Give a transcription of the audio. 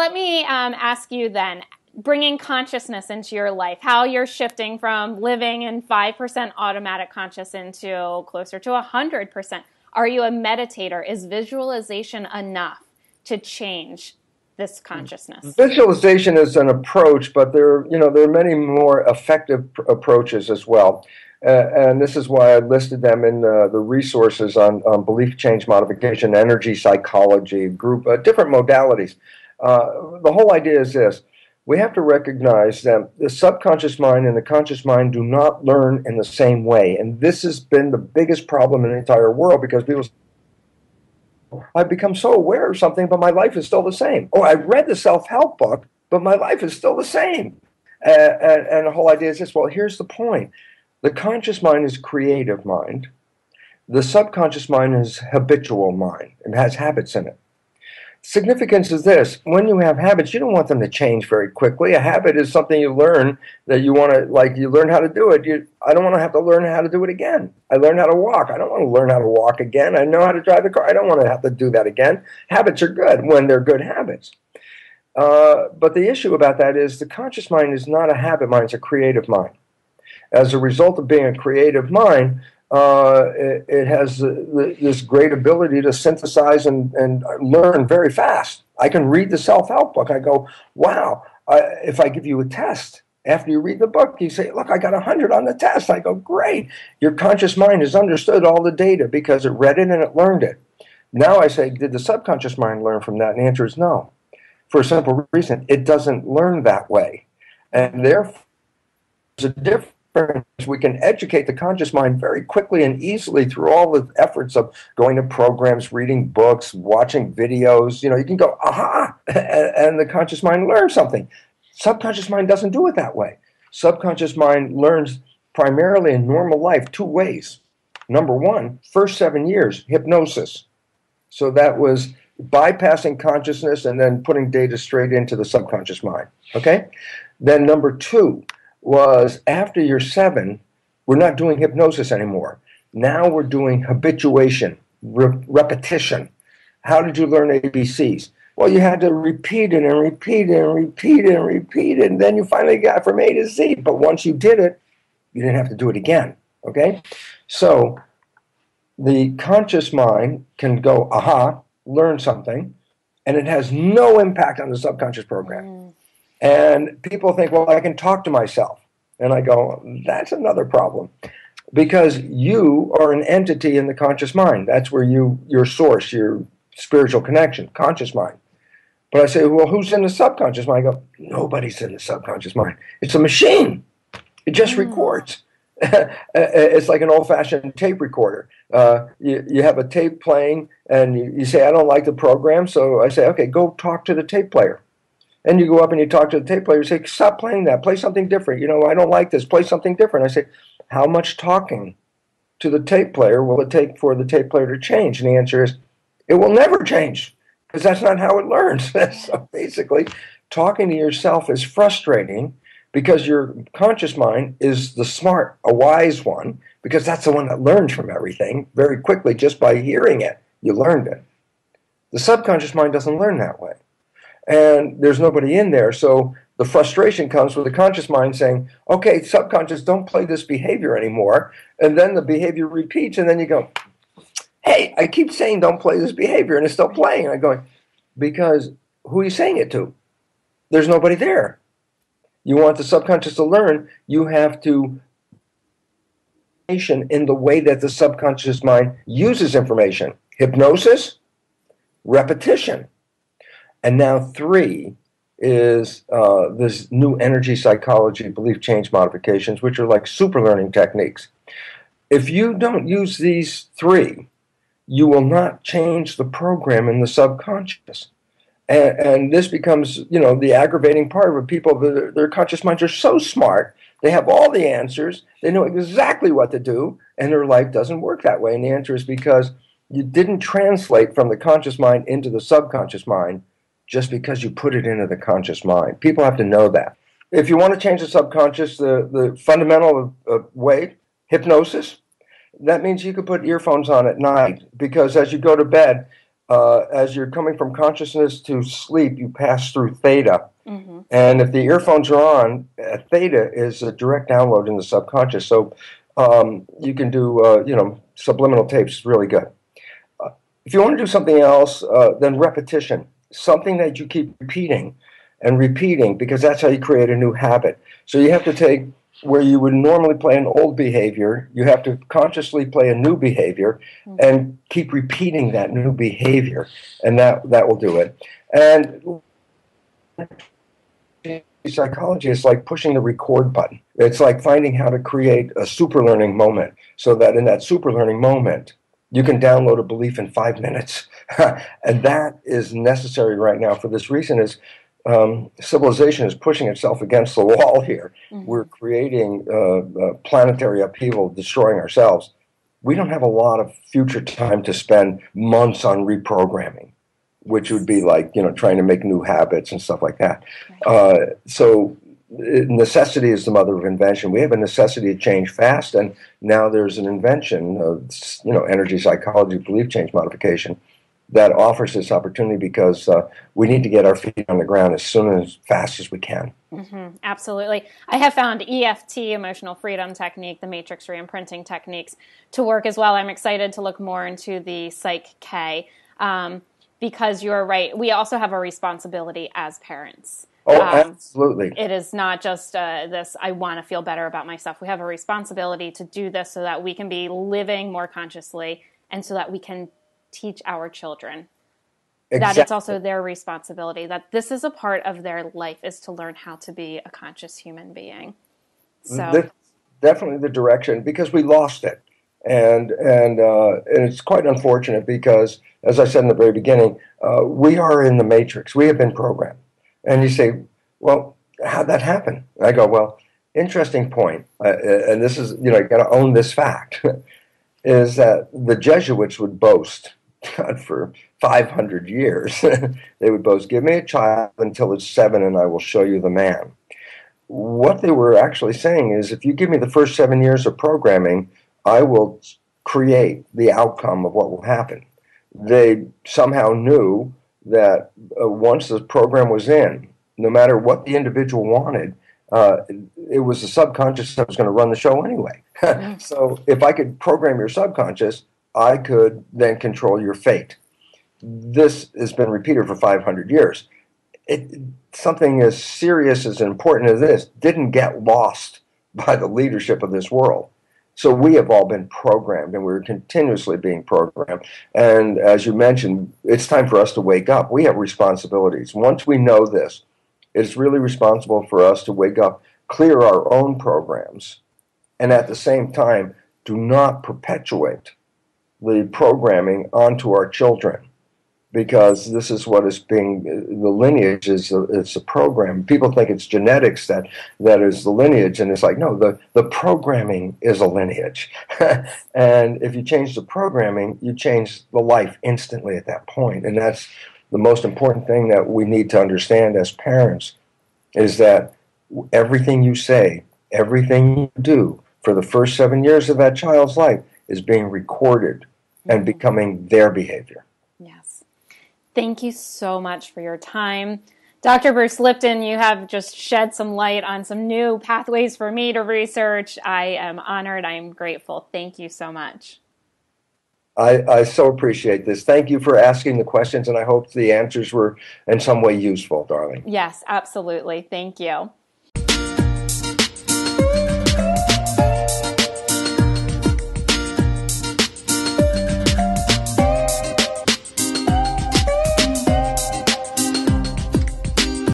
let me ask you then, bringing consciousness into your life, how you're shifting from living in 5% automatic conscious into closer to 100%. Are you a meditator? Is visualization enough to change this consciousness? Visualization is an approach, but there are many more effective approaches as well. And this is why I listed them in the resources on belief change modification, energy psychology, group, different modalities. The whole idea is this. We have to recognize that the subconscious mind and the conscious mind do not learn in the same way. And this has been the biggest problem in the entire world, because people say, I've become so aware of something, but my life is still the same. Oh, I read the self-help book, but my life is still the same. And the whole idea is this. Well, here's the point. The conscious mind is creative mind. The subconscious mind is habitual mind. It has habits in it. Significance is this. When you have habits, you don't want them to change very quickly. A habit is something you learn that you want to, like you learn how to do it. I don't want to have to learn how to do it again. I learned how to walk. I don't want to learn how to walk again. I know how to drive the car. I don't want to have to do that again. Habits are good when they're good habits. But the issue about that is the conscious mind is not a habit mind. It's a creative mind. As a result of being a creative mind, it has this great ability to synthesize and learn very fast. I can read the self-help book. I go, wow, if I give you a test, after you read the book, you say, look, I got 100 on the test. I go, great. Your conscious mind has understood all the data because it read it and it learned it. Now I say, did the subconscious mind learn from that? And the answer is no. For a simple reason, it doesn't learn that way. And therefore, there's a difference. We can educate the conscious mind very quickly and easily through all the efforts of going to programs, reading books, watching videos. You can go, aha, and the conscious mind learns something. Subconscious mind doesn't do it that way. Subconscious mind learns primarily in normal life two ways. Number one, first 7 years, hypnosis. So that was bypassing consciousness and then putting data straight into the subconscious mind. Okay? Then number two was after you're 7, we're not doing hypnosis anymore. Now we're doing habituation, repetition. How did you learn ABCs? Well, you had to repeat it and repeat it and repeat it and repeat it, and then you finally got from A to Z. But once you did it, you didn't have to do it again. Okay? So the conscious mind can go, aha, learn something, and it has no impact on the subconscious program. And people think, well, I can talk to myself. And I go, that's another problem. Because you are an entity in the conscious mind. That's where your source, your spiritual connection, conscious mind. But I say, well, who's in the subconscious mind? I go, nobody's in the subconscious mind. It's a machine. It just records. It's like an old-fashioned tape recorder. You have a tape playing, and you say, I don't like the program. So I say, okay, go talk to the tape player. And you go up and you talk to the tape player. You say, stop playing that. Play something different. I don't like this. Play something different. I say, how much talking to the tape player will it take for the tape player to change? And the answer is, it will never change, because that's not how it learns. So basically, talking to yourself is frustrating because your conscious mind is the smart, a wise one, because that's the one that learns from everything very quickly just by hearing it. You learned it. The subconscious mind doesn't learn that way. And there's nobody in there, so the frustration comes with the conscious mind saying, okay, subconscious, don't play this behavior anymore. And then the behavior repeats, and then you go, hey, I keep saying don't play this behavior, and it's still playing. And I'm going, because who are you saying it to? There's nobody there. You want the subconscious to learn, you have to in the way that the subconscious mind uses information. Hypnosis, repetition. And now 3 is this new energy psychology, belief change modifications, which are like super learning techniques. If you don't use these 3, you will not change the program in the subconscious. And this becomes, the aggravating part of people. Their conscious minds are so smart. They have all the answers. They know exactly what to do, and their life doesn't work that way. And the answer is because you didn't translate from the conscious mind into the subconscious mind just because you put it into the conscious mind. People have to know that. If you want to change the subconscious, the fundamental way, hypnosis, that means you could put earphones on at night, because as you go to bed, as you're coming from consciousness to sleep, you pass through theta. Mm-hmm. And if the earphones are on, theta is a direct download in the subconscious. So you can do, subliminal tapes is really good. If you want to do something else, then repetition, something that you keep repeating and repeating, because that's how you create a new habit. So you have to take where you would normally play an old behavior, you have to consciously play a new behavior and keep repeating that new behavior, and that will do it. And psychology is like pushing the record button. It's like finding how to create a super learning moment so that in that super learning moment, you can download a belief in 5 minutes. And that is necessary right now for this reason is civilization is pushing itself against the wall here. Mm-hmm. We're creating planetary upheaval, destroying ourselves. We don't have a lot of future time to spend months on reprogramming, which would be like, trying to make new habits and stuff like that. Right. So necessity is the mother of invention. We have a necessity to change fast, and now there's an invention of, energy psychology, belief change modification that offers this opportunity because we need to get our feet on the ground as soon as fast as we can. Mm-hmm, absolutely. I have found EFT, emotional freedom technique, the matrix reimprinting techniques to work as well. I'm excited to look more into the Psych K because you're right. We also have a responsibility as parents. Oh, absolutely. It is not just this, I want to feel better about myself. We have a responsibility to do this so that we can be living more consciously and so that we can teach our children that it's also their responsibility, that this is a part of their life, is to learn how to be a conscious human being. So that's definitely the direction, because we lost it. And it's quite unfortunate because, as I said in the very beginning, we are in the matrix. We have been programmed. And you say, well, how'd that happen? And I go, well, interesting point. And this is, you got to own this fact, is that the Jesuits would boast, God, for 500 years, they would boast, give me a child until it's 7 and I will show you the man. What they were actually saying is, if you give me the first 7 years of programming, I will create the outcome of what will happen. They somehow knew that once the program was in, no matter what the individual wanted, it was the subconscious that was going to run the show anyway. So if I could program your subconscious, I could then control your fate. This has been repeated for 500 years. Something as serious as important as this didn't get lost by the leadership of this world. So we have all been programmed, and we're continuously being programmed. And as you mentioned, it's time for us to wake up. We have responsibilities. Once we know this, it's really responsible for us to wake up, clear our own programs, and at the same time, do not perpetuate the programming onto our children, because this is what is being, the lineage is it's a program. People think it's genetics that is the lineage, and it's like, no, the programming is a lineage. And if you change the programming, you change the life instantly at that point. And that's the most important thing that we need to understand as parents, is that everything you say, everything you do for the first 7 years of that child's life is being recorded and becoming their behavior. Yes. Thank you so much for your time. Dr. Bruce Lipton, you have just shed some light on some new pathways for me to research. I am honored. I am grateful. Thank you so much. I so appreciate this. Thank you for asking the questions, and I hope the answers were in some way useful, darling. Yes, absolutely. Thank you.